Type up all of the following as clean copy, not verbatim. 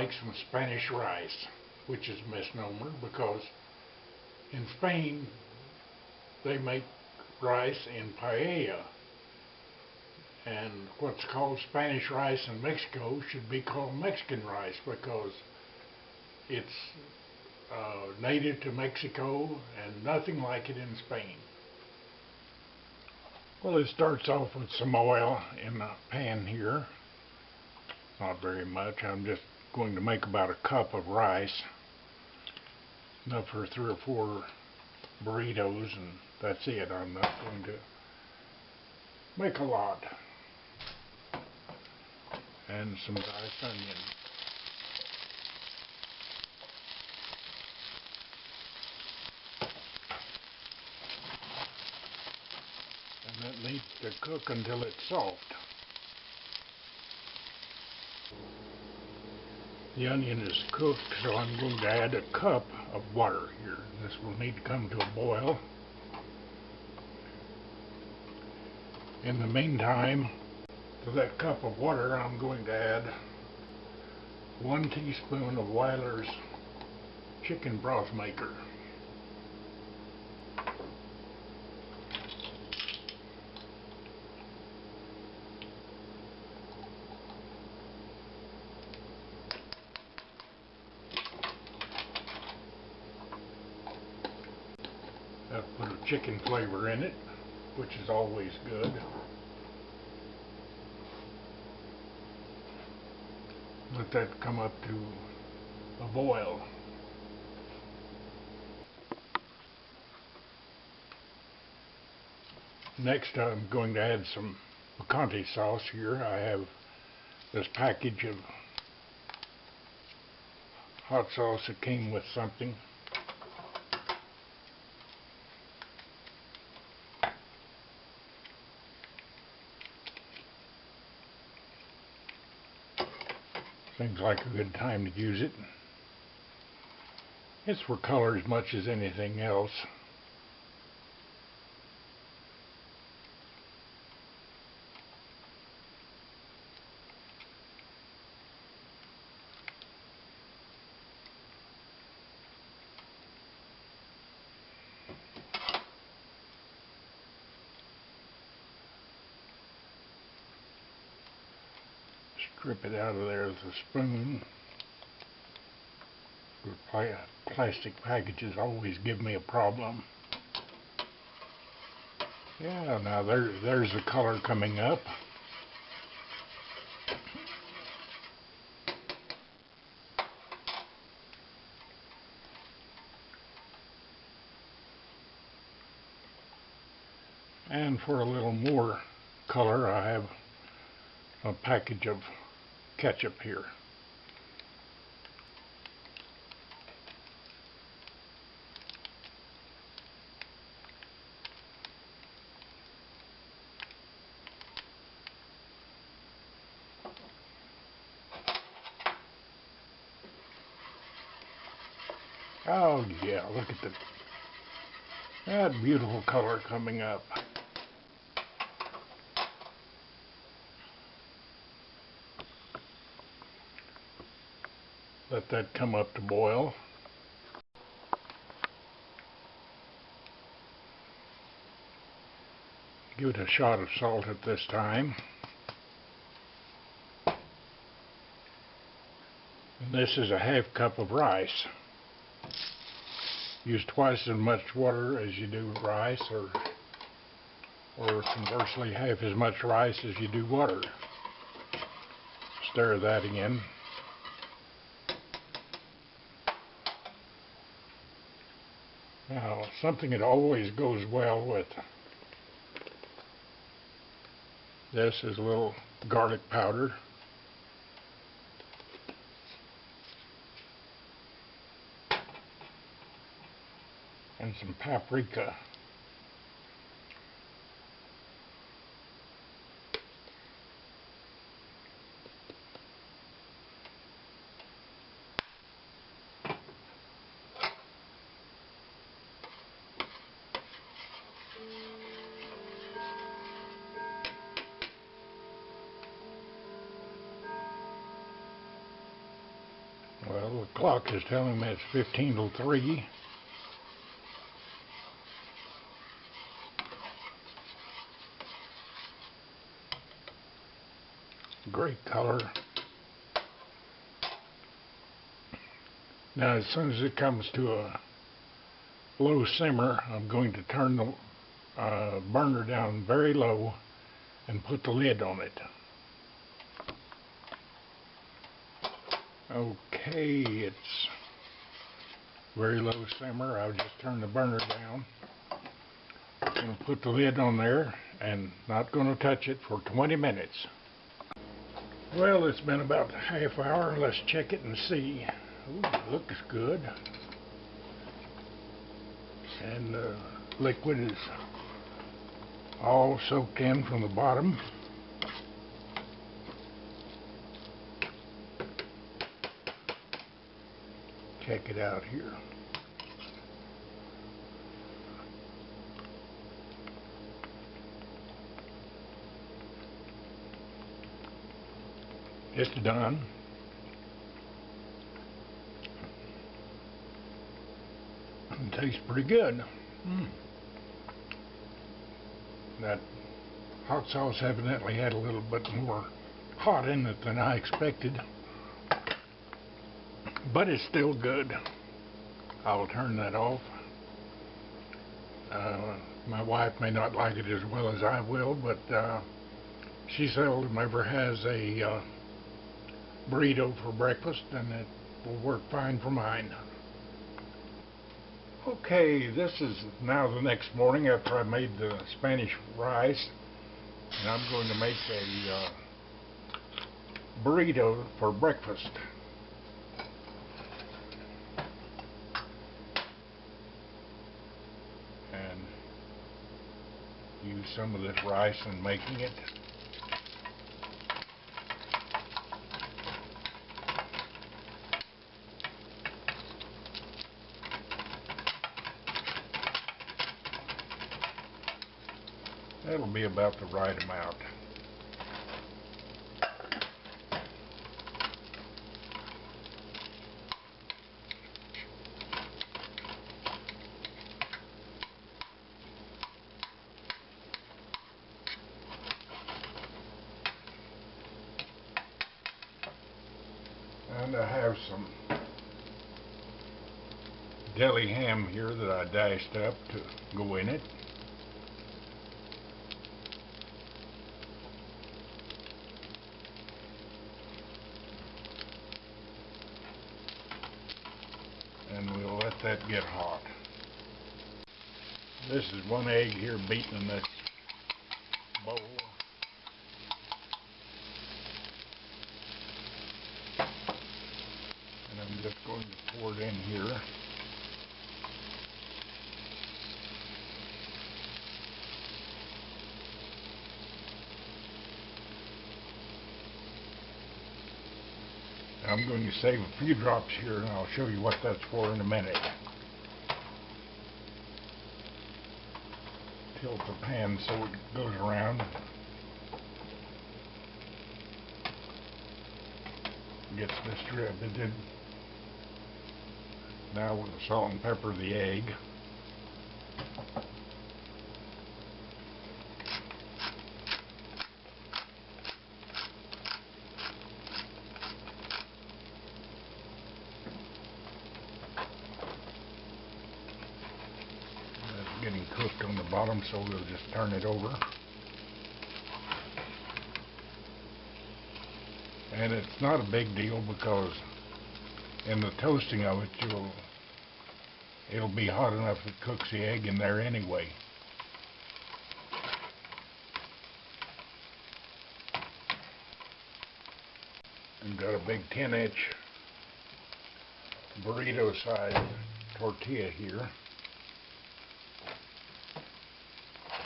make some Spanish rice, which is a misnomer because in Spain they make rice in paella, and what's called Spanish rice in Mexico should be called Mexican rice because it's native to Mexico and nothing like it in Spain. Well, it starts off with some oil in a pan here. Not very much. I'm just going to make about a cup of rice. Enough for 3 or 4 burritos, and that's it. I'm not going to make a lot. And some diced onion. And that needs to cook until it's soft. The onion is cooked, so I'm going to add a cup of water here. This will need to come to a boil. In the meantime, to that cup of water, I'm going to add 1 teaspoon of Weiler's chicken broth maker. That'll put a chicken flavor in it, which is always good. Let that come up to a boil. Next, I'm going to add some picante sauce here. I have this package of hot sauce that came with something. Seems like a good time to use it. It's for color as much as anything else. Strip it out of there with a spoon. Plastic packages always give me a problem. Yeah, now there's the color coming up. And for a little more color, I have a package of ketchup here. Oh yeah, look at that beautiful color coming up. Let that come up to boil. Give it a shot of salt at this time. And this is a half cup of rice. Use twice as much water as you do rice, or conversely half as much rice as you do water. Stir that in. Now, something that always goes well with this is a little garlic powder. And some paprika. clock is telling me it's 15 till 3. Great color. Now as soon as it comes to a low simmer, I'm going to turn the burner down very low and put the lid on it. Okay, it's very low simmer. I'll just turn the burner down. I'm going to put the lid on there and not going to touch it for 20 minutes. Well, it's been about a half hour. Let's check it and see. Ooh, looks good. And the liquid is all soaked in from the bottom. Check it out here. It's done. It tastes pretty good. That hot sauce evidently had a little bit more hot in it than I expected. But it's still good. I'll turn that off. My wife may not like it as well as I will, but she seldom ever has a burrito for breakfast, and it will work fine for mine. Okay, this is now the next morning after I made the Spanish rice, and I'm going to make a burrito for breakfast. And use some of this rice in making it. That'll be about the right amount. And I have some deli ham here that I dashed up to go in it. And we'll let that get hot. This is 1 egg here beaten in this bowl. And I'm just going to pour it in here. I'm going to save a few drops here, and I'll show you what that's for in a minute. Tilt the pan so it goes around. Gets distributed. Now with the salt and pepper the egg. Getting cooked on the bottom, so we'll just turn it over. And it's not a big deal because in the toasting of it, it'll be hot enough to cook the egg in there anyway. I've got a big 10-inch burrito size tortilla here.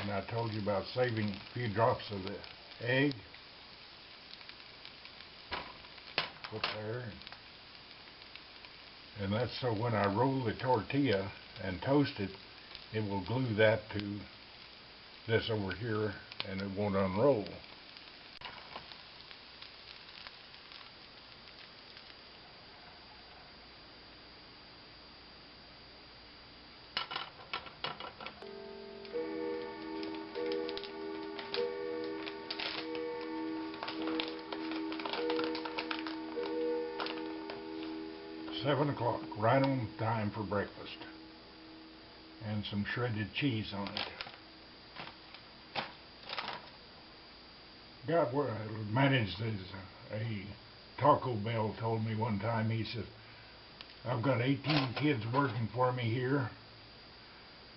And I told you about saving a few drops of the egg. Put there. And that's so when I roll the tortilla and toast it, it will glue that to this over here and it won't unroll. 7 o'clock, right on time for breakfast. And some shredded cheese on it. God, where I managed this, a Taco Bell told me one time, he said, I've got 18 kids working for me here.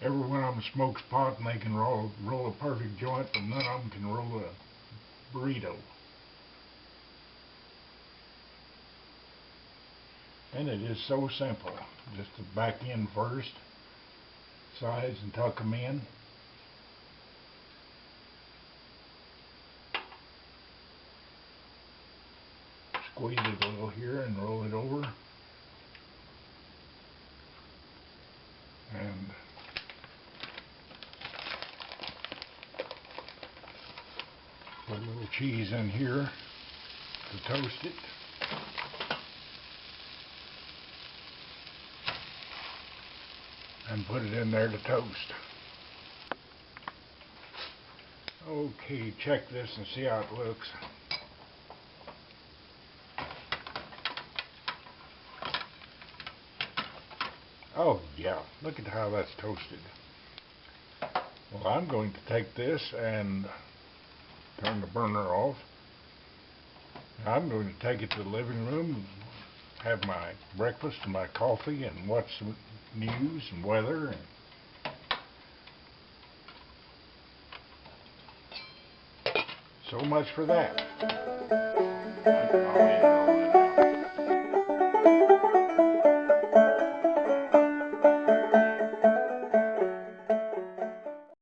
Every one of them smokes pot and they can roll a perfect joint, but none of them can roll a burrito. And it is so simple. Just to back in first, sides and tuck them in. Squeeze it a little here and roll it over. And put a little cheese in here to toast it. And put it in there to toast. Okay, check this and see how it looks. Oh yeah, look at how that's toasted. Well, I'm going to take this and turn the burner off. I'm going to take it to the living room, have my breakfast and my coffee, and watch some news and weather. So much for that.